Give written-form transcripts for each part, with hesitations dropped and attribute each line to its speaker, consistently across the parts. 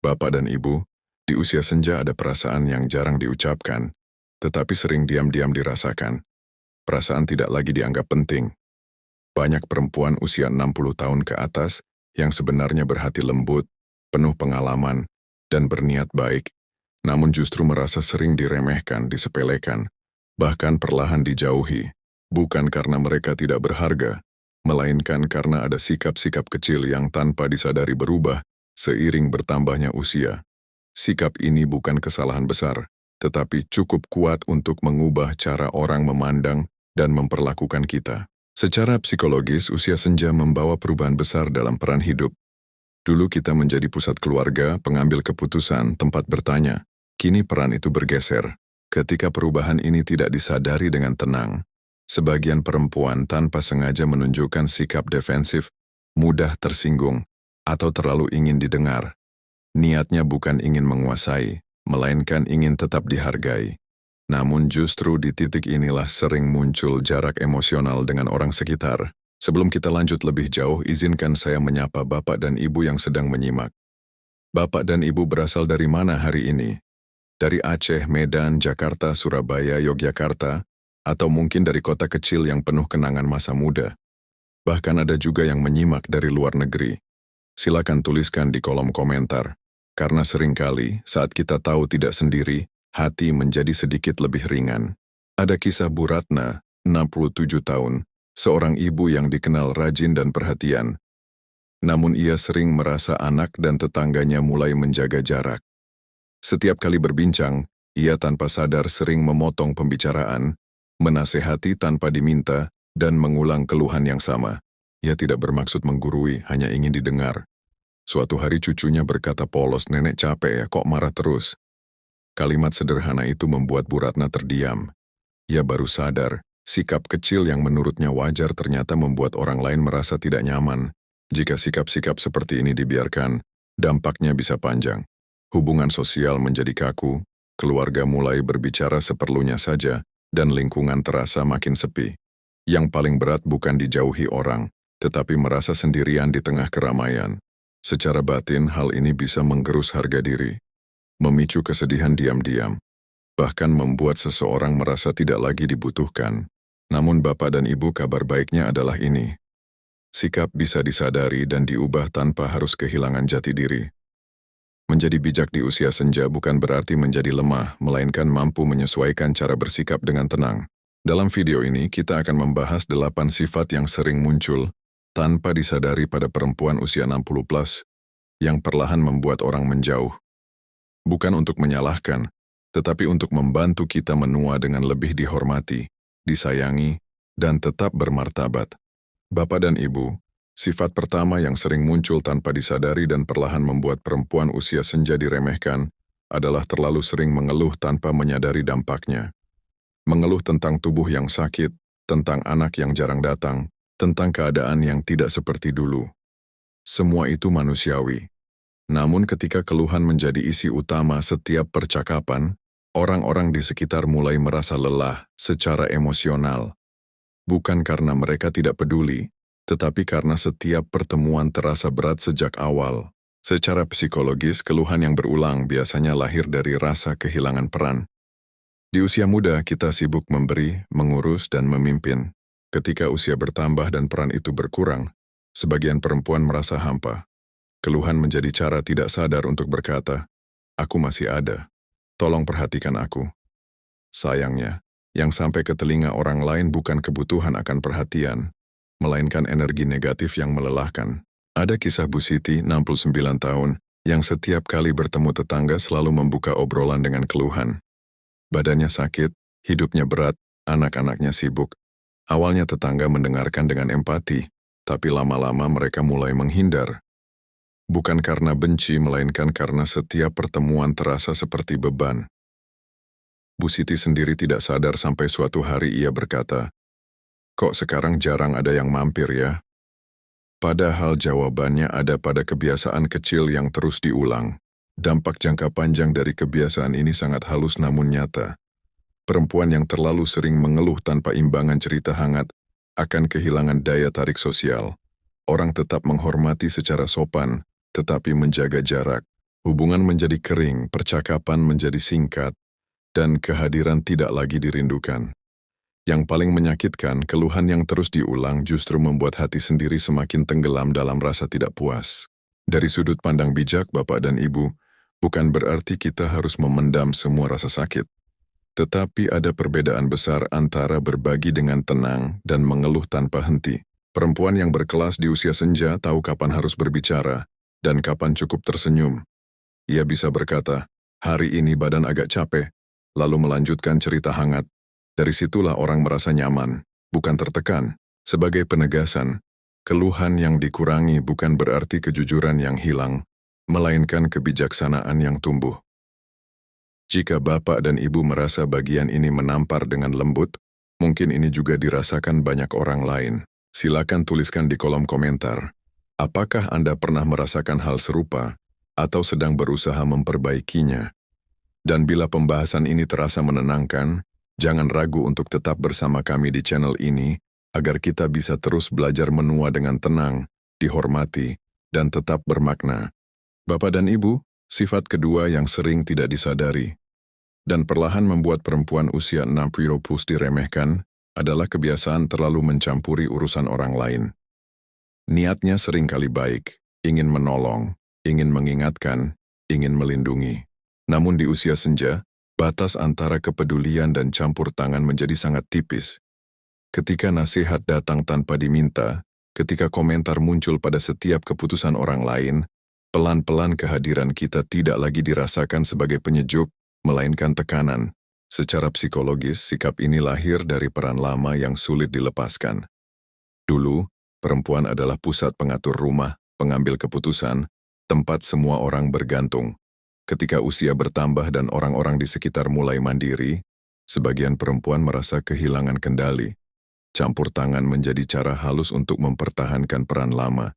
Speaker 1: Bapak dan Ibu, di usia senja ada perasaan yang jarang diucapkan, tetapi sering diam-diam dirasakan. Perasaan tidak lagi dianggap penting. Banyak perempuan usia 60 tahun ke atas yang sebenarnya berhati lembut, penuh pengalaman, dan berniat baik, namun justru merasa sering diremehkan, disepelekan, bahkan perlahan dijauhi, bukan karena mereka tidak berharga, melainkan karena ada sikap-sikap kecil yang tanpa disadari berubah seiring bertambahnya usia. Sikap ini bukan kesalahan besar, tetapi cukup kuat untuk mengubah cara orang memandang dan memperlakukan kita. Secara psikologis, usia senja membawa perubahan besar dalam peran hidup. Dulu kita menjadi pusat keluarga, pengambil keputusan, tempat bertanya. Kini peran itu bergeser. Ketika perubahan ini tidak disadari dengan tenang, sebagian perempuan tanpa sengaja menunjukkan sikap defensif, mudah tersinggung, atau terlalu ingin didengar. Niatnya bukan ingin menguasai, melainkan ingin tetap dihargai. Namun justru di titik inilah sering muncul jarak emosional dengan orang sekitar. Sebelum kita lanjut lebih jauh, izinkan saya menyapa Bapak dan Ibu yang sedang menyimak. Bapak dan Ibu berasal dari mana hari ini? Dari Aceh, Medan, Jakarta, Surabaya, Yogyakarta, atau mungkin dari kota kecil yang penuh kenangan masa muda. Bahkan ada juga yang menyimak dari luar negeri. Silakan tuliskan di kolom komentar, karena seringkali saat kita tahu tidak sendiri, hati menjadi sedikit lebih ringan. Ada kisah Bu Ratna, 67 tahun, seorang ibu yang dikenal rajin dan perhatian. Namun ia sering merasa anak dan tetangganya mulai menjaga jarak. Setiap kali berbincang, ia tanpa sadar sering memotong pembicaraan, menasehati tanpa diminta, dan mengulang keluhan yang sama. Ia tidak bermaksud menggurui, hanya ingin didengar. Suatu hari cucunya berkata polos, "Nenek capek ya, kok marah terus?" Kalimat sederhana itu membuat Bu Ratna terdiam. Ia baru sadar, sikap kecil yang menurutnya wajar ternyata membuat orang lain merasa tidak nyaman. Jika sikap-sikap seperti ini dibiarkan, dampaknya bisa panjang. Hubungan sosial menjadi kaku, keluarga mulai berbicara seperlunya saja, dan lingkungan terasa makin sepi. Yang paling berat bukan dijauhi orang, tetapi merasa sendirian di tengah keramaian. Secara batin, hal ini bisa menggerus harga diri, memicu kesedihan diam-diam, bahkan membuat seseorang merasa tidak lagi dibutuhkan. Namun Bapak dan Ibu, kabar baiknya adalah ini. Sikap bisa disadari dan diubah tanpa harus kehilangan jati diri. Menjadi bijak di usia senja bukan berarti menjadi lemah, melainkan mampu menyesuaikan cara bersikap dengan tenang. Dalam video ini, kita akan membahas 8 sifat yang sering muncul tanpa disadari pada perempuan usia 60+, yang perlahan membuat orang menjauh. Bukan untuk menyalahkan, tetapi untuk membantu kita menua dengan lebih dihormati, disayangi, dan tetap bermartabat. Bapak dan Ibu, sifat pertama yang sering muncul tanpa disadari dan perlahan membuat perempuan usia senja diremehkan adalah terlalu sering mengeluh tanpa menyadari dampaknya. Mengeluh tentang tubuh yang sakit, tentang anak yang jarang datang, tentang keadaan yang tidak seperti dulu. Semua itu manusiawi. Namun ketika keluhan menjadi isi utama setiap percakapan, orang-orang di sekitar mulai merasa lelah secara emosional. Bukan karena mereka tidak peduli, tetapi karena setiap pertemuan terasa berat sejak awal. Secara psikologis, keluhan yang berulang biasanya lahir dari rasa kehilangan peran. Di usia muda, kita sibuk memberi, mengurus, dan memimpin. Ketika usia bertambah dan peran itu berkurang, sebagian perempuan merasa hampa. Keluhan menjadi cara tidak sadar untuk berkata, "Aku masih ada. Tolong perhatikan aku." Sayangnya, yang sampai ke telinga orang lain bukan kebutuhan akan perhatian, melainkan energi negatif yang melelahkan. Ada kisah Bu Siti, 69 tahun, yang setiap kali bertemu tetangga selalu membuka obrolan dengan keluhan. Badannya sakit, hidupnya berat, anak-anaknya sibuk. Awalnya tetangga mendengarkan dengan empati, tapi lama-lama mereka mulai menghindar. Bukan karena benci, melainkan karena setiap pertemuan terasa seperti beban. Bu Siti sendiri tidak sadar sampai suatu hari ia berkata, "Kok sekarang jarang ada yang mampir ya?" Padahal jawabannya ada pada kebiasaan kecil yang terus diulang. Dampak jangka panjang dari kebiasaan ini sangat halus namun nyata. Perempuan yang terlalu sering mengeluh tanpa imbangan cerita hangat akan kehilangan daya tarik sosial. Orang tetap menghormati secara sopan, tetapi menjaga jarak. Hubungan menjadi kering, percakapan menjadi singkat, dan kehadiran tidak lagi dirindukan. Yang paling menyakitkan, keluhan yang terus diulang justru membuat hati sendiri semakin tenggelam dalam rasa tidak puas. Dari sudut pandang bijak Bapak dan Ibu, bukan berarti kita harus memendam semua rasa sakit. Tetapi ada perbedaan besar antara berbagi dengan tenang dan mengeluh tanpa henti. Perempuan yang berkelas di usia senja tahu kapan harus berbicara dan kapan cukup tersenyum. Ia bisa berkata, "Hari ini badan agak capek," lalu melanjutkan cerita hangat. Dari situlah orang merasa nyaman, bukan tertekan. Sebagai penegasan, keluhan yang dikurangi bukan berarti kejujuran yang hilang, melainkan kebijaksanaan yang tumbuh. Jika Bapak dan Ibu merasa bagian ini menampar dengan lembut, mungkin ini juga dirasakan banyak orang lain. Silakan tuliskan di kolom komentar. Apakah Anda pernah merasakan hal serupa atau sedang berusaha memperbaikinya? Dan bila pembahasan ini terasa menenangkan, jangan ragu untuk tetap bersama kami di channel ini agar kita bisa terus belajar menua dengan tenang, dihormati, dan tetap bermakna. Bapak dan Ibu, sifat kedua yang sering tidak disadari dan perlahan membuat perempuan usia 60+ diremehkan adalah kebiasaan terlalu mencampuri urusan orang lain. Niatnya seringkali baik, ingin menolong, ingin mengingatkan, ingin melindungi. Namun di usia senja, batas antara kepedulian dan campur tangan menjadi sangat tipis. Ketika nasihat datang tanpa diminta, ketika komentar muncul pada setiap keputusan orang lain, pelan-pelan kehadiran kita tidak lagi dirasakan sebagai penyejuk, melainkan tekanan. Secara psikologis, sikap ini lahir dari peran lama yang sulit dilepaskan. Dulu, perempuan adalah pusat pengatur rumah, pengambil keputusan, tempat semua orang bergantung. Ketika usia bertambah dan orang-orang di sekitar mulai mandiri, sebagian perempuan merasa kehilangan kendali. Campur tangan menjadi cara halus untuk mempertahankan peran lama.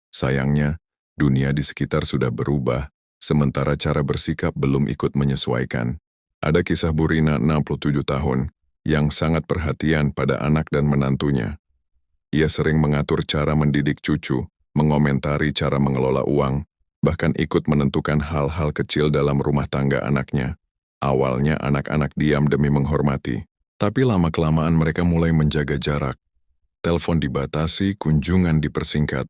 Speaker 1: Sayangnya, dunia di sekitar sudah berubah, sementara cara bersikap belum ikut menyesuaikan. Ada kisah Bu Rina 67 tahun, yang sangat perhatian pada anak dan menantunya. Ia sering mengatur cara mendidik cucu, mengomentari cara mengelola uang, bahkan ikut menentukan hal-hal kecil dalam rumah tangga anaknya. Awalnya anak-anak diam demi menghormati, tapi lama-kelamaan mereka mulai menjaga jarak. Telepon dibatasi, kunjungan dipersingkat.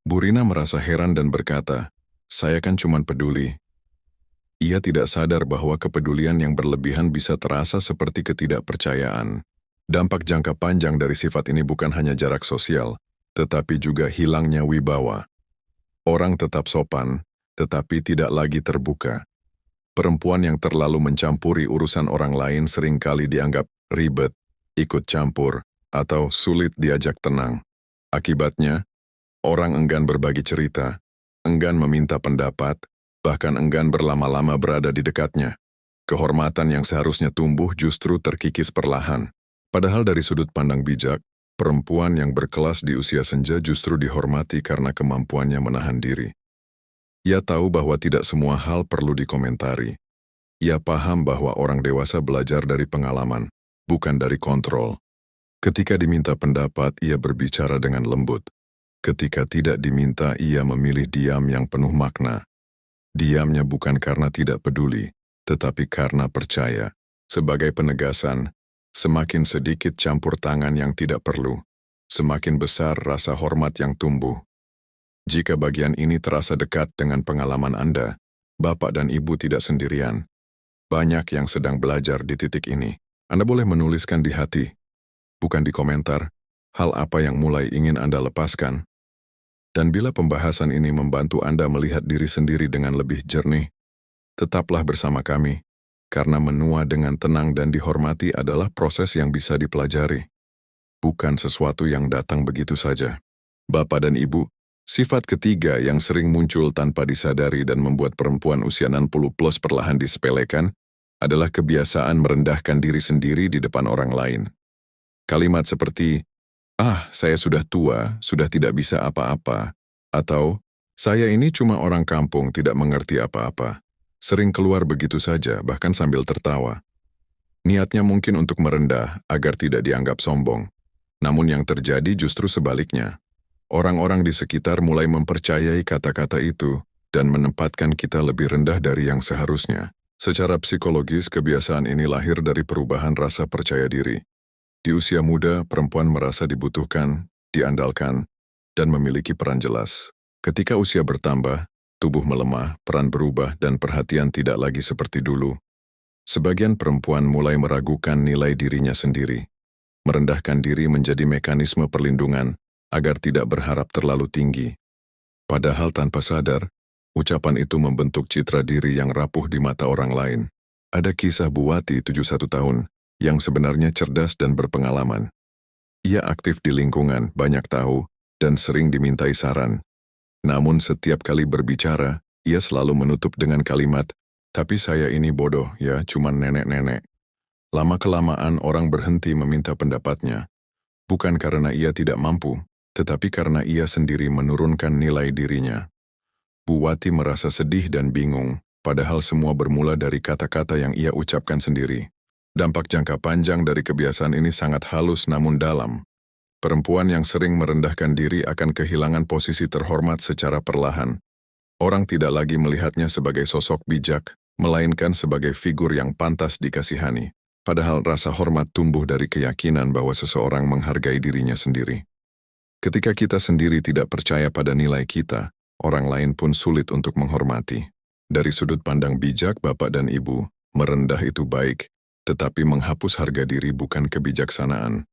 Speaker 1: Bu Rina merasa heran dan berkata, "Saya kan cuma peduli." Ia tidak sadar bahwa kepedulian yang berlebihan bisa terasa seperti ketidakpercayaan. Dampak jangka panjang dari sifat ini bukan hanya jarak sosial, tetapi juga hilangnya wibawa. Orang tetap sopan, tetapi tidak lagi terbuka. Perempuan yang terlalu mencampuri urusan orang lain seringkali dianggap ribet, ikut campur, atau sulit diajak tenang. Akibatnya, orang enggan berbagi cerita, enggan meminta pendapat, bahkan enggan berlama-lama berada di dekatnya. Kehormatan yang seharusnya tumbuh justru terkikis perlahan. Padahal dari sudut pandang bijak, perempuan yang berkelas di usia senja justru dihormati karena kemampuannya menahan diri. Ia tahu bahwa tidak semua hal perlu dikomentari. Ia paham bahwa orang dewasa belajar dari pengalaman, bukan dari kontrol. Ketika diminta pendapat, ia berbicara dengan lembut. Ketika tidak diminta, ia memilih diam yang penuh makna. Diamnya bukan karena tidak peduli, tetapi karena percaya. Sebagai penegasan, semakin sedikit campur tangan yang tidak perlu, semakin besar rasa hormat yang tumbuh. Jika bagian ini terasa dekat dengan pengalaman Anda, Bapak dan Ibu tidak sendirian. Banyak yang sedang belajar di titik ini. Anda boleh menuliskan di hati, bukan di komentar, hal apa yang mulai ingin Anda lepaskan. Dan bila pembahasan ini membantu Anda melihat diri sendiri dengan lebih jernih, tetaplah bersama kami, karena menua dengan tenang dan dihormati adalah proses yang bisa dipelajari, bukan sesuatu yang datang begitu saja. Bapak dan Ibu, sifat ketiga yang sering muncul tanpa disadari dan membuat perempuan usia 60+ perlahan disepelekan adalah kebiasaan merendahkan diri sendiri di depan orang lain. Kalimat seperti, saya sudah tua, sudah tidak bisa apa-apa. Atau, saya ini cuma orang kampung, tidak mengerti apa-apa. Sering keluar begitu saja, bahkan sambil tertawa. Niatnya mungkin untuk merendah, agar tidak dianggap sombong. Namun yang terjadi justru sebaliknya. Orang-orang di sekitar mulai mempercayai kata-kata itu, dan menempatkan kita lebih rendah dari yang seharusnya. Secara psikologis, kebiasaan ini lahir dari perubahan rasa percaya diri. Di usia muda, perempuan merasa dibutuhkan, diandalkan, dan memiliki peran jelas. Ketika usia bertambah, tubuh melemah, peran berubah, dan perhatian tidak lagi seperti dulu. Sebagian perempuan mulai meragukan nilai dirinya sendiri. Merendahkan diri menjadi mekanisme perlindungan agar tidak berharap terlalu tinggi. Padahal tanpa sadar, ucapan itu membentuk citra diri yang rapuh di mata orang lain. Ada kisah Buwati 71 tahun yang sebenarnya cerdas dan berpengalaman. Ia aktif di lingkungan, banyak tahu, dan sering dimintai saran. Namun setiap kali berbicara, ia selalu menutup dengan kalimat, "Tapi saya ini bodoh ya, cuman nenek-nenek." Lama-kelamaan orang berhenti meminta pendapatnya. Bukan karena ia tidak mampu, tetapi karena ia sendiri menurunkan nilai dirinya. Buwati merasa sedih dan bingung, padahal semua bermula dari kata-kata yang ia ucapkan sendiri. Dampak jangka panjang dari kebiasaan ini sangat halus namun dalam. Perempuan yang sering merendahkan diri akan kehilangan posisi terhormat secara perlahan. Orang tidak lagi melihatnya sebagai sosok bijak, melainkan sebagai figur yang pantas dikasihani. Padahal rasa hormat tumbuh dari keyakinan bahwa seseorang menghargai dirinya sendiri. Ketika kita sendiri tidak percaya pada nilai kita, orang lain pun sulit untuk menghormati. Dari sudut pandang bijak Bapak dan Ibu, merendah itu baik, tetapi menghapus harga diri bukan kebijaksanaan.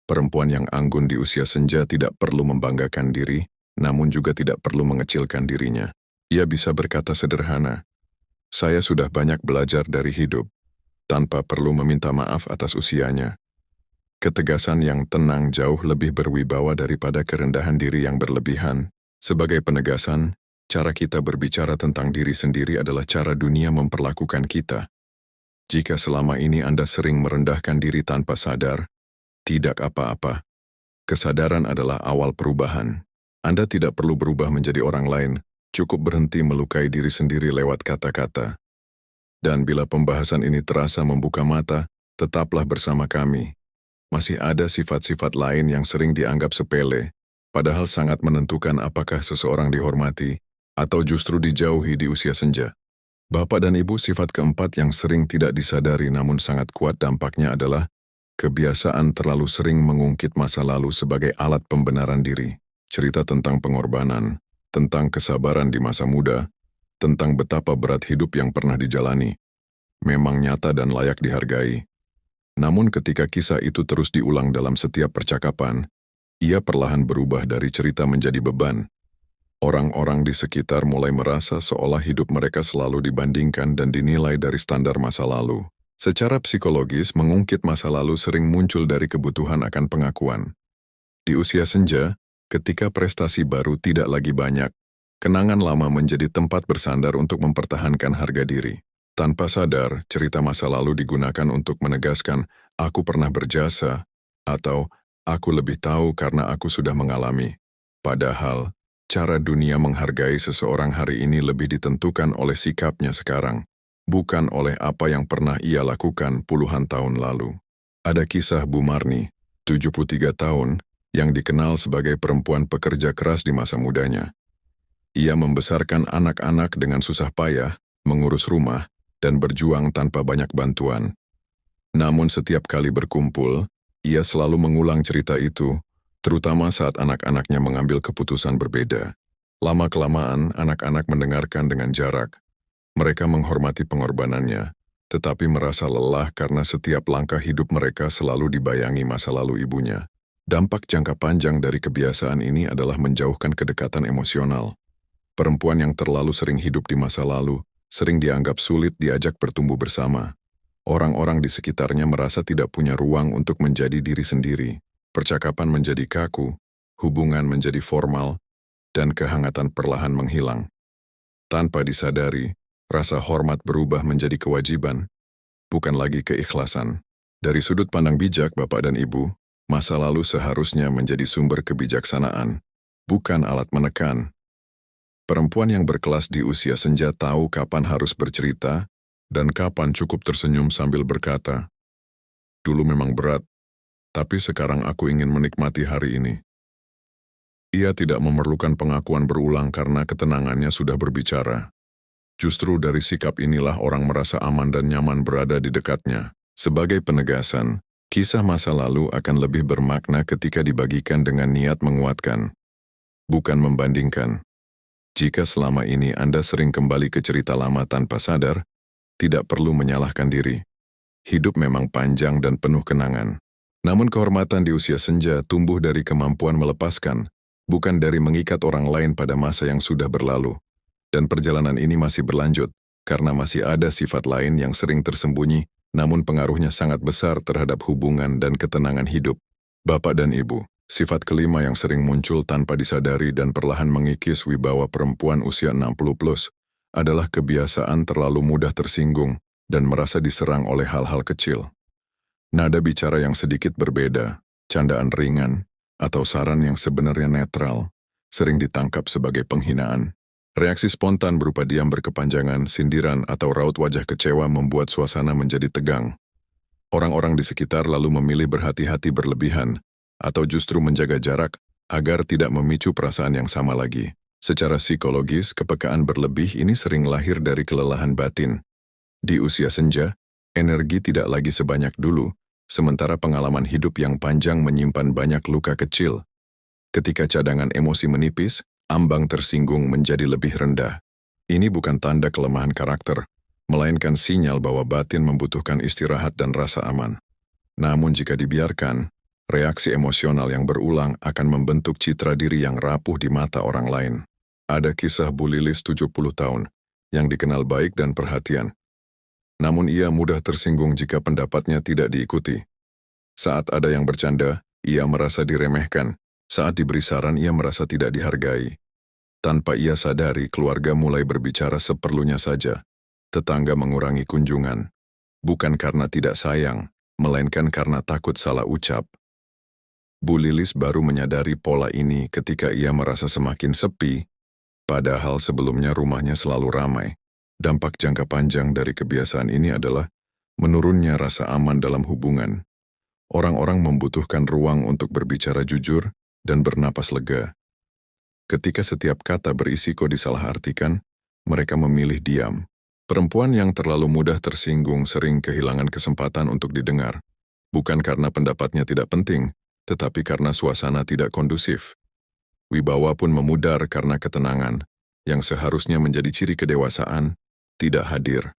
Speaker 1: Perempuan yang anggun di usia senja tidak perlu membanggakan diri, namun juga tidak perlu mengecilkan dirinya. Ia bisa berkata sederhana, "Saya sudah banyak belajar dari hidup," tanpa perlu meminta maaf atas usianya. Ketegasan yang tenang jauh lebih berwibawa daripada kerendahan diri yang berlebihan. Sebagai penegasan, cara kita berbicara tentang diri sendiri adalah cara dunia memperlakukan kita. Jika selama ini Anda sering merendahkan diri tanpa sadar, tidak apa-apa. Kesadaran adalah awal perubahan. Anda tidak perlu berubah menjadi orang lain, cukup berhenti melukai diri sendiri lewat kata-kata. Dan bila pembahasan ini terasa membuka mata, tetaplah bersama kami. Masih ada sifat-sifat lain yang sering dianggap sepele, padahal sangat menentukan apakah seseorang dihormati atau justru dijauhi di usia senja. Bapak dan Ibu, sifat keempat yang sering tidak disadari namun sangat kuat dampaknya adalah kebiasaan terlalu sering mengungkit masa lalu sebagai alat pembenaran diri. Cerita tentang pengorbanan, tentang kesabaran di masa muda, tentang betapa berat hidup yang pernah dijalani, memang nyata dan layak dihargai. Namun ketika kisah itu terus diulang dalam setiap percakapan, ia perlahan berubah dari cerita menjadi beban. Orang-orang di sekitar mulai merasa seolah hidup mereka selalu dibandingkan dan dinilai dari standar masa lalu. Secara psikologis, mengungkit masa lalu sering muncul dari kebutuhan akan pengakuan. Di usia senja, ketika prestasi baru tidak lagi banyak, kenangan lama menjadi tempat bersandar untuk mempertahankan harga diri. Tanpa sadar, cerita masa lalu digunakan untuk menegaskan, "Aku pernah berjasa," atau "Aku lebih tahu karena aku sudah mengalami." Padahal, cara dunia menghargai seseorang hari ini lebih ditentukan oleh sikapnya sekarang, bukan oleh apa yang pernah ia lakukan puluhan tahun lalu. Ada kisah Bu Marni, 73 tahun, yang dikenal sebagai perempuan pekerja keras di masa mudanya. Ia membesarkan anak-anak dengan susah payah, mengurus rumah, dan berjuang tanpa banyak bantuan. Namun setiap kali berkumpul, ia selalu mengulang cerita itu, terutama saat anak-anaknya mengambil keputusan berbeda. Lama-kelamaan, anak-anak mendengarkan dengan jarak. Mereka menghormati pengorbanannya, tetapi merasa lelah karena setiap langkah hidup mereka selalu dibayangi masa lalu ibunya. Dampak jangka panjang dari kebiasaan ini adalah menjauhkan kedekatan emosional. Perempuan yang terlalu sering hidup di masa lalu, sering dianggap sulit diajak bertumbuh bersama. Orang-orang di sekitarnya merasa tidak punya ruang untuk menjadi diri sendiri. Percakapan menjadi kaku, hubungan menjadi formal, dan kehangatan perlahan menghilang. Tanpa disadari, rasa hormat berubah menjadi kewajiban, bukan lagi keikhlasan. Dari sudut pandang bijak Bapak dan Ibu, masa lalu seharusnya menjadi sumber kebijaksanaan, bukan alat menekan. Perempuan yang berkelas di usia senja tahu kapan harus bercerita dan kapan cukup tersenyum sambil berkata, "Dulu memang berat, tapi sekarang aku ingin menikmati hari ini." Ia tidak memerlukan pengakuan berulang karena ketenangannya sudah berbicara. Justru dari sikap inilah orang merasa aman dan nyaman berada di dekatnya. Sebagai penegasan, kisah masa lalu akan lebih bermakna ketika dibagikan dengan niat menguatkan, bukan membandingkan. Jika selama ini Anda sering kembali ke cerita lama tanpa sadar, tidak perlu menyalahkan diri. Hidup memang panjang dan penuh kenangan. Namun kehormatan di usia senja tumbuh dari kemampuan melepaskan, bukan dari mengikat orang lain pada masa yang sudah berlalu. Dan perjalanan ini masih berlanjut, karena masih ada sifat lain yang sering tersembunyi, namun pengaruhnya sangat besar terhadap hubungan dan ketenangan hidup. Bapak dan Ibu, sifat kelima yang sering muncul tanpa disadari dan perlahan mengikis wibawa perempuan usia 60 plus, adalah kebiasaan terlalu mudah tersinggung dan merasa diserang oleh hal-hal kecil. Nada bicara yang sedikit berbeda, candaan ringan, atau saran yang sebenarnya netral, sering ditangkap sebagai penghinaan. Reaksi spontan berupa diam berkepanjangan, sindiran, atau raut wajah kecewa membuat suasana menjadi tegang. Orang-orang di sekitar lalu memilih berhati-hati berlebihan, atau justru menjaga jarak agar tidak memicu perasaan yang sama lagi. Secara psikologis, kepekaan berlebih ini sering lahir dari kelelahan batin. Di usia senja, energi tidak lagi sebanyak dulu, sementara pengalaman hidup yang panjang menyimpan banyak luka kecil. Ketika cadangan emosi menipis, ambang tersinggung menjadi lebih rendah. Ini bukan tanda kelemahan karakter, melainkan sinyal bahwa batin membutuhkan istirahat dan rasa aman. Namun jika dibiarkan, reaksi emosional yang berulang akan membentuk citra diri yang rapuh di mata orang lain. Ada kisah Bu Lilis 70 tahun, yang dikenal baik dan perhatian. Namun ia mudah tersinggung jika pendapatnya tidak diikuti. Saat ada yang bercanda, ia merasa diremehkan. Saat diberi saran, ia merasa tidak dihargai. Tanpa ia sadari, keluarga mulai berbicara seperlunya saja. Tetangga mengurangi kunjungan. Bukan karena tidak sayang, melainkan karena takut salah ucap. Bu Lilis baru menyadari pola ini ketika ia merasa semakin sepi, padahal sebelumnya rumahnya selalu ramai. Dampak jangka panjang dari kebiasaan ini adalah menurunnya rasa aman dalam hubungan. Orang-orang membutuhkan ruang untuk berbicara jujur dan bernapas lega. Ketika setiap kata berisiko disalahartikan, mereka memilih diam. Perempuan yang terlalu mudah tersinggung sering kehilangan kesempatan untuk didengar, bukan karena pendapatnya tidak penting, tetapi karena suasana tidak kondusif. Wibawa pun memudar karena ketenangan, yang seharusnya menjadi ciri kedewasaan, tidak hadir.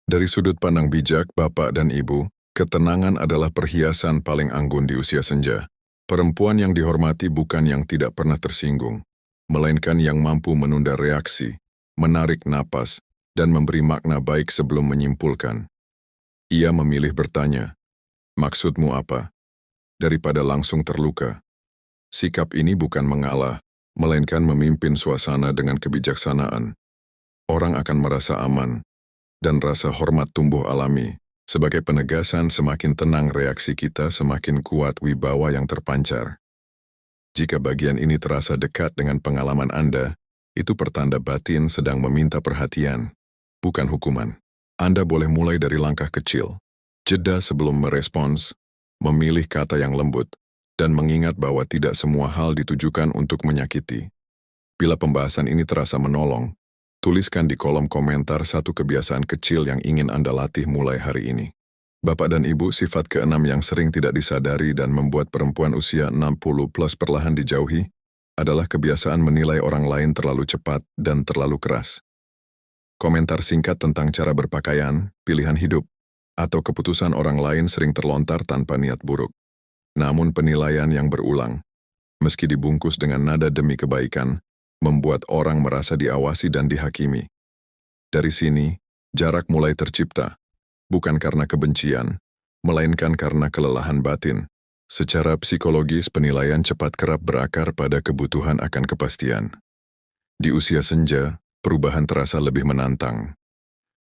Speaker 1: Dari sudut pandang bijak Bapak dan Ibu, ketenangan adalah perhiasan paling anggun di usia senja. Perempuan yang dihormati bukan yang tidak pernah tersinggung, melainkan yang mampu menunda reaksi, menarik napas, dan memberi makna baik sebelum menyimpulkan. Ia memilih bertanya, "Maksudmu apa?" daripada langsung terluka. Sikap ini bukan mengalah, melainkan memimpin suasana dengan kebijaksanaan. Orang akan merasa aman, dan rasa hormat tumbuh alami. Sebagai penegasan, semakin tenang reaksi kita, semakin kuat wibawa yang terpancar. Jika bagian ini terasa dekat dengan pengalaman Anda, itu pertanda batin sedang meminta perhatian, bukan hukuman. Anda boleh mulai dari langkah kecil, jeda sebelum merespons, memilih kata yang lembut, dan mengingat bahwa tidak semua hal ditujukan untuk menyakiti. Bila pembahasan ini terasa menolong, tuliskan di kolom komentar satu kebiasaan kecil yang ingin Anda latih mulai hari ini. Bapak dan Ibu, sifat keenam yang sering tidak disadari dan membuat perempuan usia 60 plus perlahan dijauhi adalah kebiasaan menilai orang lain terlalu cepat dan terlalu keras. Komentar singkat tentang cara berpakaian, pilihan hidup, atau keputusan orang lain sering terlontar tanpa niat buruk. Namun penilaian yang berulang, meski dibungkus dengan nada demi kebaikan, membuat orang merasa diawasi dan dihakimi. Dari sini, jarak mulai tercipta, bukan karena kebencian, melainkan karena kelelahan batin. Secara psikologis, penilaian cepat kerap berakar pada kebutuhan akan kepastian. Di usia senja, perubahan terasa lebih menantang.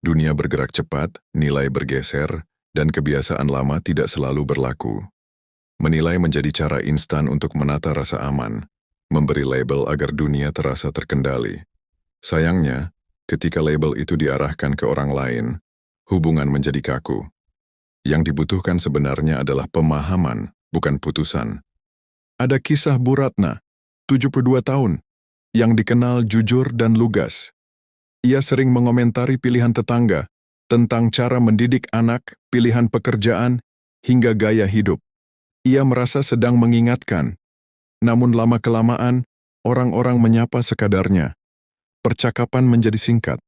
Speaker 1: Dunia bergerak cepat, nilai bergeser, dan kebiasaan lama tidak selalu berlaku. Menilai menjadi cara instan untuk menata rasa aman, memberi label agar dunia terasa terkendali. Sayangnya, ketika label itu diarahkan ke orang lain, hubungan menjadi kaku. Yang dibutuhkan sebenarnya adalah pemahaman, bukan putusan. Ada kisah Bu Ratna, 72 tahun, yang dikenal jujur dan lugas. Ia sering mengomentari pilihan tetangga tentang cara mendidik anak, pilihan pekerjaan, hingga gaya hidup. Ia merasa sedang mengingatkan, namun lama-kelamaan, orang-orang menyapa sekadarnya. Percakapan menjadi singkat,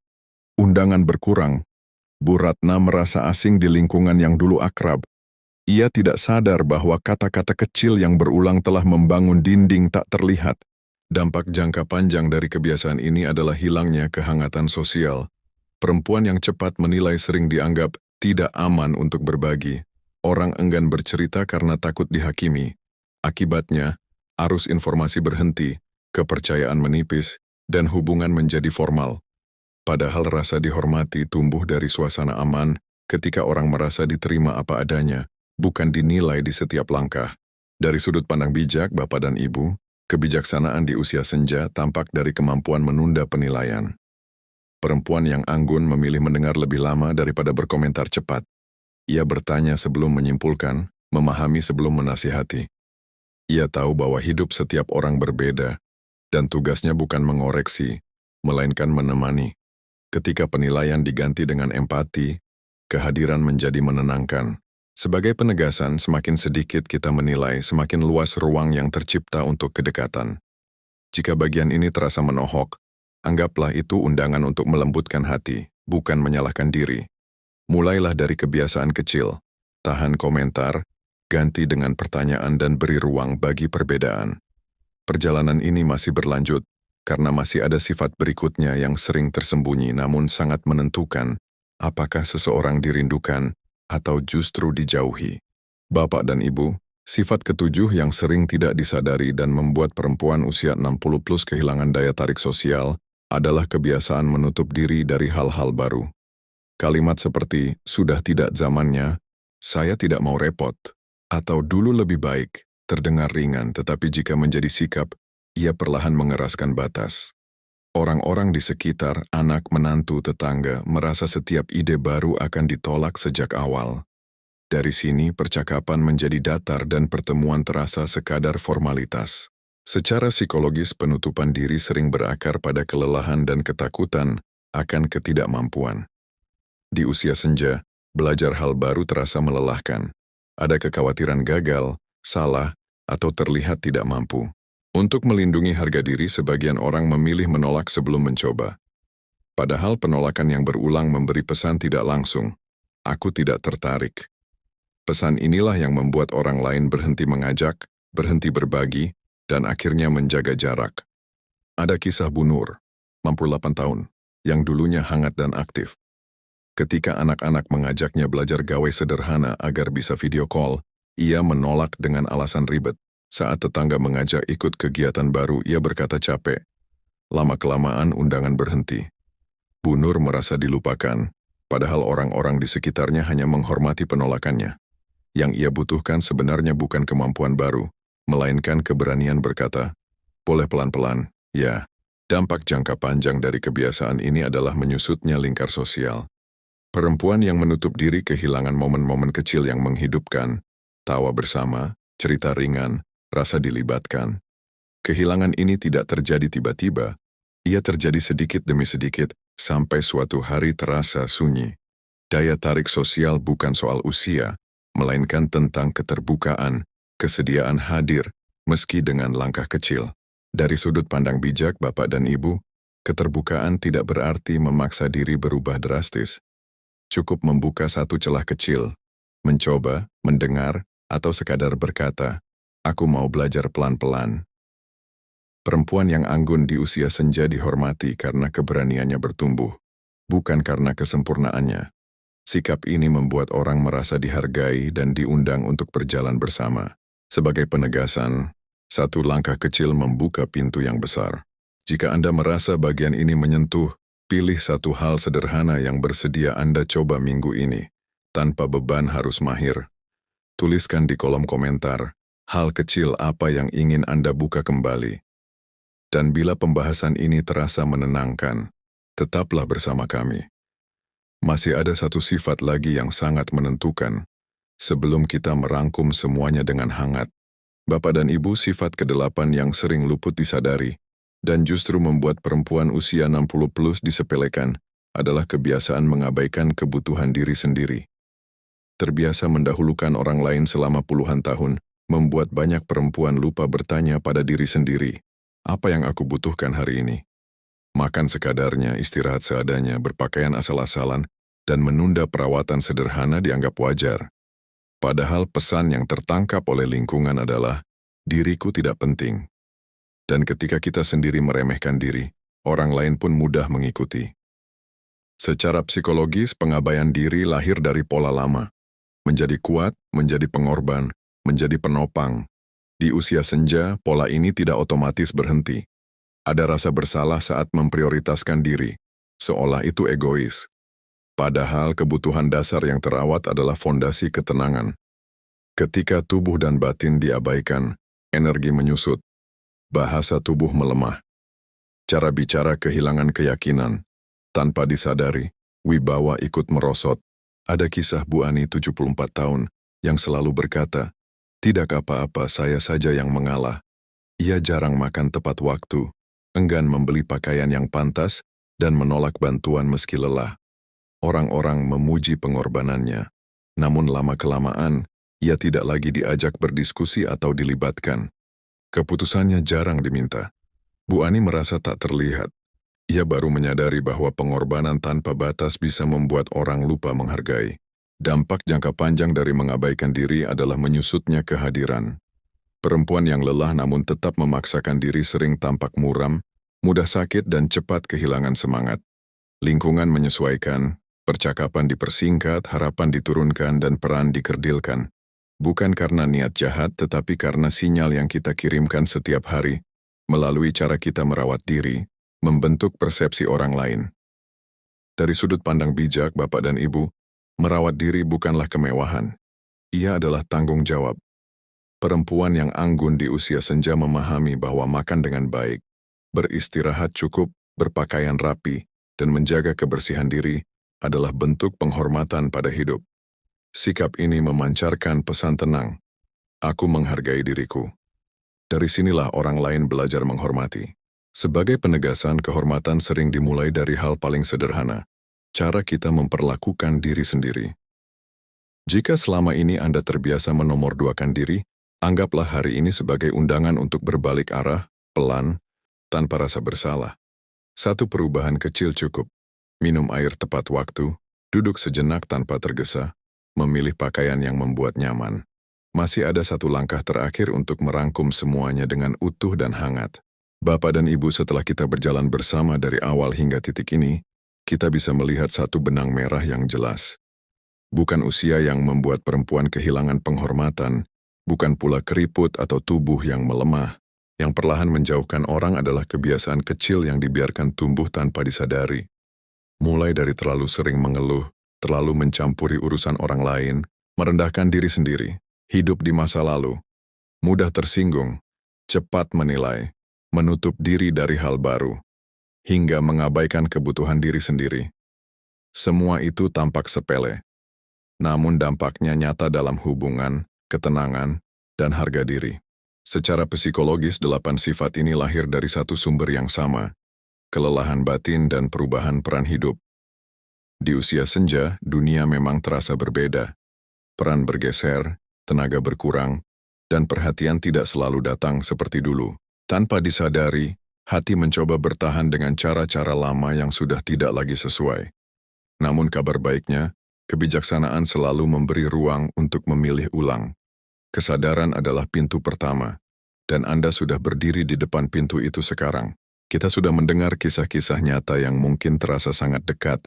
Speaker 1: undangan berkurang. Bu Ratna merasa asing di lingkungan yang dulu akrab. Ia tidak sadar bahwa kata-kata kecil yang berulang telah membangun dinding tak terlihat. Dampak jangka panjang dari kebiasaan ini adalah hilangnya kehangatan sosial. Perempuan yang cepat menilai sering dianggap tidak aman untuk berbagi. Orang enggan bercerita karena takut dihakimi. Akibatnya, arus informasi berhenti, kepercayaan menipis, dan hubungan menjadi formal. Padahal rasa dihormati tumbuh dari suasana aman ketika orang merasa diterima apa adanya, bukan dinilai di setiap langkah. Dari sudut pandang bijak Bapak dan Ibu, kebijaksanaan di usia senja tampak dari kemampuan menunda penilaian. Perempuan yang anggun memilih mendengar lebih lama daripada berkomentar cepat. Ia bertanya sebelum menyimpulkan, memahami sebelum menasihati. Ia tahu bahwa hidup setiap orang berbeda, dan tugasnya bukan mengoreksi, melainkan menemani. Ketika penilaian diganti dengan empati, kehadiran menjadi menenangkan. Sebagai penegasan, semakin sedikit kita menilai, semakin luas ruang yang tercipta untuk kedekatan. Jika bagian ini terasa menohok, anggaplah itu undangan untuk melembutkan hati, bukan menyalahkan diri. Mulailah dari kebiasaan kecil, tahan komentar, ganti dengan pertanyaan dan beri ruang bagi perbedaan. Perjalanan ini masih berlanjut, karena masih ada sifat berikutnya yang sering tersembunyi namun sangat menentukan apakah seseorang dirindukan atau justru dijauhi. Bapak dan Ibu, sifat ketujuh yang sering tidak disadari dan membuat perempuan usia 60 plus kehilangan daya tarik sosial adalah kebiasaan menutup diri dari hal-hal baru. Kalimat seperti, sudah tidak zamannya, saya tidak mau repot, atau dulu lebih baik, terdengar ringan tetapi jika menjadi sikap, ia perlahan mengeraskan batas. Orang-orang di sekitar, anak, menantu, tetangga, merasa setiap ide baru akan ditolak sejak awal. Dari sini, percakapan menjadi datar dan pertemuan terasa sekadar formalitas. Secara psikologis, penutupan diri sering berakar pada kelelahan dan ketakutan akan ketidakmampuan. Di usia senja, belajar hal baru terasa melelahkan. Ada kekhawatiran gagal, salah, atau terlihat tidak mampu. Untuk melindungi harga diri, sebagian orang memilih menolak sebelum mencoba. Padahal penolakan yang berulang memberi pesan tidak langsung, aku tidak tertarik. Pesan inilah yang membuat orang lain berhenti mengajak, berhenti berbagi, dan akhirnya menjaga jarak. Ada kisah Bu Nur, 68 tahun, yang dulunya hangat dan aktif. Ketika anak-anak mengajaknya belajar gawe sederhana agar bisa video call, ia menolak dengan alasan ribet. Saat tetangga mengajak ikut kegiatan baru, ia berkata capek. Lama-kelamaan undangan berhenti. Bu Nur merasa dilupakan, padahal orang-orang di sekitarnya hanya menghormati penolakannya. Yang ia butuhkan sebenarnya bukan kemampuan baru, melainkan keberanian berkata, boleh pelan-pelan, ya. Dampak jangka panjang dari kebiasaan ini adalah menyusutnya lingkar sosial. Perempuan yang menutup diri kehilangan momen-momen kecil yang menghidupkan, tawa bersama, cerita ringan, rasa dilibatkan. Kehilangan ini tidak terjadi tiba-tiba, ia terjadi sedikit demi sedikit, sampai suatu hari terasa sunyi. Daya tarik sosial bukan soal usia, melainkan tentang keterbukaan, kesediaan hadir, meski dengan langkah kecil. Dari sudut pandang bijak Bapak dan Ibu, keterbukaan tidak berarti memaksa diri berubah drastis. Cukup membuka satu celah kecil, mencoba, mendengar, atau sekadar berkata, aku mau belajar pelan-pelan. Perempuan yang anggun di usia senja dihormati karena keberaniannya bertumbuh, bukan karena kesempurnaannya. Sikap ini membuat orang merasa dihargai dan diundang untuk berjalan bersama. Sebagai penegasan, satu langkah kecil membuka pintu yang besar. Jika Anda merasa bagian ini menyentuh, pilih satu hal sederhana yang bersedia Anda coba minggu ini, tanpa beban harus mahir. Tuliskan di kolom komentar, hal kecil apa yang ingin Anda buka kembali. Dan bila pembahasan ini terasa menenangkan, tetaplah bersama kami. Masih ada satu sifat lagi yang sangat menentukan. Sebelum kita merangkum semuanya dengan hangat, Bapak dan Ibu, sifat kedelapan yang sering luput disadari dan justru membuat perempuan usia 60 plus disepelekan adalah kebiasaan mengabaikan kebutuhan diri sendiri. Terbiasa mendahulukan orang lain selama puluhan tahun, membuat banyak perempuan lupa bertanya pada diri sendiri, apa yang aku butuhkan hari ini? Makan sekadarnya, istirahat seadanya, berpakaian asal-asalan, dan menunda perawatan sederhana dianggap wajar. Padahal pesan yang tertangkap oleh lingkungan adalah, diriku tidak penting. Dan ketika kita sendiri meremehkan diri, orang lain pun mudah mengikuti. Secara psikologis, pengabaian diri lahir dari pola lama. Menjadi kuat, menjadi pengorban, menjadi penopang. Di usia senja, pola ini tidak otomatis berhenti. Ada rasa bersalah saat memprioritaskan diri, seolah itu egois. Padahal kebutuhan dasar yang terawat adalah fondasi ketenangan. Ketika tubuh dan batin diabaikan, energi menyusut, bahasa tubuh melemah, cara bicara kehilangan keyakinan. Tanpa disadari, wibawa ikut merosot. Ada kisah Bu Ani 74 tahun yang selalu berkata, tidak apa-apa, saya saja yang mengalah. Ia jarang makan tepat waktu, enggan membeli pakaian yang pantas, dan menolak bantuan meski lelah. Orang-orang memuji pengorbanannya, namun lama-kelamaan, ia tidak lagi diajak berdiskusi atau dilibatkan. Keputusannya jarang diminta. Bu Ani merasa tak terlihat. Ia baru menyadari bahwa pengorbanan tanpa batas bisa membuat orang lupa menghargai. Dampak jangka panjang dari mengabaikan diri adalah menyusutnya kehadiran. Perempuan yang lelah namun tetap memaksakan diri sering tampak muram, mudah sakit dan cepat kehilangan semangat. Lingkungan menyesuaikan, percakapan dipersingkat, harapan diturunkan, dan peran dikerdilkan. Bukan karena niat jahat, tetapi karena sinyal yang kita kirimkan setiap hari, melalui cara kita merawat diri, membentuk persepsi orang lain. Dari sudut pandang bijak, Bapak dan Ibu, merawat diri bukanlah kemewahan. Ia adalah tanggung jawab. Perempuan yang anggun di usia senja memahami bahwa makan dengan baik, beristirahat cukup, berpakaian rapi, dan menjaga kebersihan diri adalah bentuk penghormatan pada hidup. Sikap ini memancarkan pesan tenang. Aku menghargai diriku. Dari sinilah orang lain belajar menghormati. Sebagai penegasan, kehormatan sering dimulai dari hal paling sederhana, cara kita memperlakukan diri sendiri. Jika selama ini Anda terbiasa menomorduakan diri, anggaplah hari ini sebagai undangan untuk berbalik arah, pelan, tanpa rasa bersalah. Satu perubahan kecil cukup. Minum air tepat waktu, duduk sejenak tanpa tergesa, memilih pakaian yang membuat nyaman. Masih ada satu langkah terakhir untuk merangkum semuanya dengan utuh dan hangat. Bapak dan Ibu, setelah kita berjalan bersama dari awal hingga titik ini, kita bisa melihat satu benang merah yang jelas. Bukan usia yang membuat perempuan kehilangan penghormatan, bukan pula keriput atau tubuh yang melemah. Yang perlahan menjauhkan orang adalah kebiasaan kecil yang dibiarkan tumbuh tanpa disadari. Mulai dari terlalu sering mengeluh, terlalu mencampuri urusan orang lain, merendahkan diri sendiri, hidup di masa lalu, mudah tersinggung, cepat menilai, menutup diri dari hal baru, hingga mengabaikan kebutuhan diri sendiri. Semua itu tampak sepele, namun dampaknya nyata dalam hubungan, ketenangan, dan harga diri. Secara psikologis, 8 sifat ini lahir dari satu sumber yang sama, kelelahan batin dan perubahan peran hidup. Di usia senja, dunia memang terasa berbeda. Peran bergeser, tenaga berkurang, dan perhatian tidak selalu datang seperti dulu. Tanpa disadari, hati mencoba bertahan dengan cara-cara lama yang sudah tidak lagi sesuai. Namun kabar baiknya, kebijaksanaan selalu memberi ruang untuk memilih ulang. Kesadaran adalah pintu pertama, dan Anda sudah berdiri di depan pintu itu sekarang. Kita sudah mendengar kisah-kisah nyata yang mungkin terasa sangat dekat.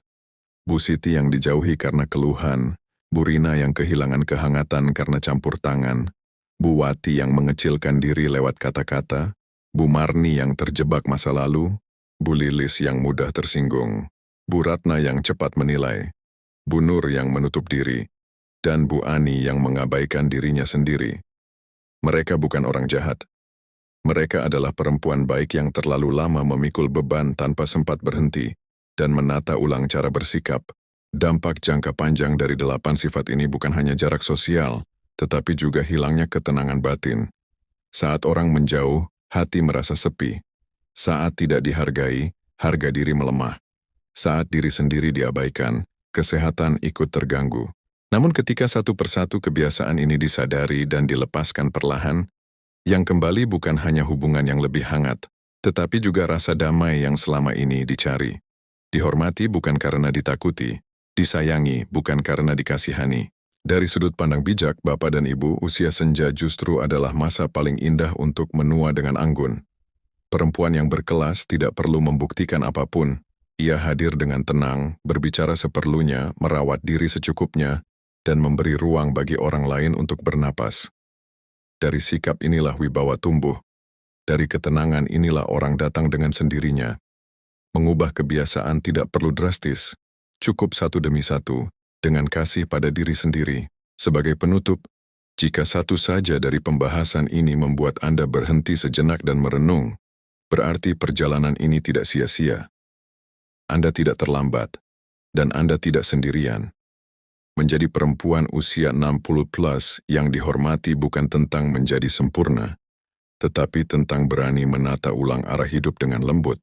Speaker 1: Bu Siti yang dijauhi karena keluhan, Bu Rina yang kehilangan kehangatan karena campur tangan, Bu Wati yang mengecilkan diri lewat kata-kata, Bu Marni yang terjebak masa lalu, Bu Lilis yang mudah tersinggung, Bu Ratna yang cepat menilai, Bu Nur yang menutup diri, dan Bu Ani yang mengabaikan dirinya sendiri. Mereka bukan orang jahat. Mereka adalah perempuan baik yang terlalu lama memikul beban tanpa sempat berhenti dan menata ulang cara bersikap. Dampak jangka panjang dari 8 sifat ini bukan hanya jarak sosial, tetapi juga hilangnya ketenangan batin. Saat orang menjauh, hati merasa sepi. Saat tidak dihargai, harga diri melemah. Saat diri sendiri diabaikan, kesehatan ikut terganggu. Namun ketika satu persatu kebiasaan ini disadari dan dilepaskan perlahan, yang kembali bukan hanya hubungan yang lebih hangat, tetapi juga rasa damai yang selama ini dicari. Dihormati bukan karena ditakuti, disayangi bukan karena dikasihani. Dari sudut pandang bijak, Bapak dan Ibu, usia senja justru adalah masa paling indah untuk menua dengan anggun. Perempuan yang berkelas tidak perlu membuktikan apapun. Ia hadir dengan tenang, berbicara seperlunya, merawat diri secukupnya, dan memberi ruang bagi orang lain untuk bernapas. Dari sikap inilah wibawa tumbuh. Dari ketenangan inilah orang datang dengan sendirinya. Mengubah kebiasaan tidak perlu drastis, cukup satu demi satu, dengan kasih pada diri sendiri. Sebagai penutup, jika satu saja dari pembahasan ini membuat Anda berhenti sejenak dan merenung, berarti perjalanan ini tidak sia-sia. Anda tidak terlambat, dan Anda tidak sendirian. Menjadi perempuan usia 60 plus yang dihormati bukan tentang menjadi sempurna, tetapi tentang berani menata ulang arah hidup dengan lembut.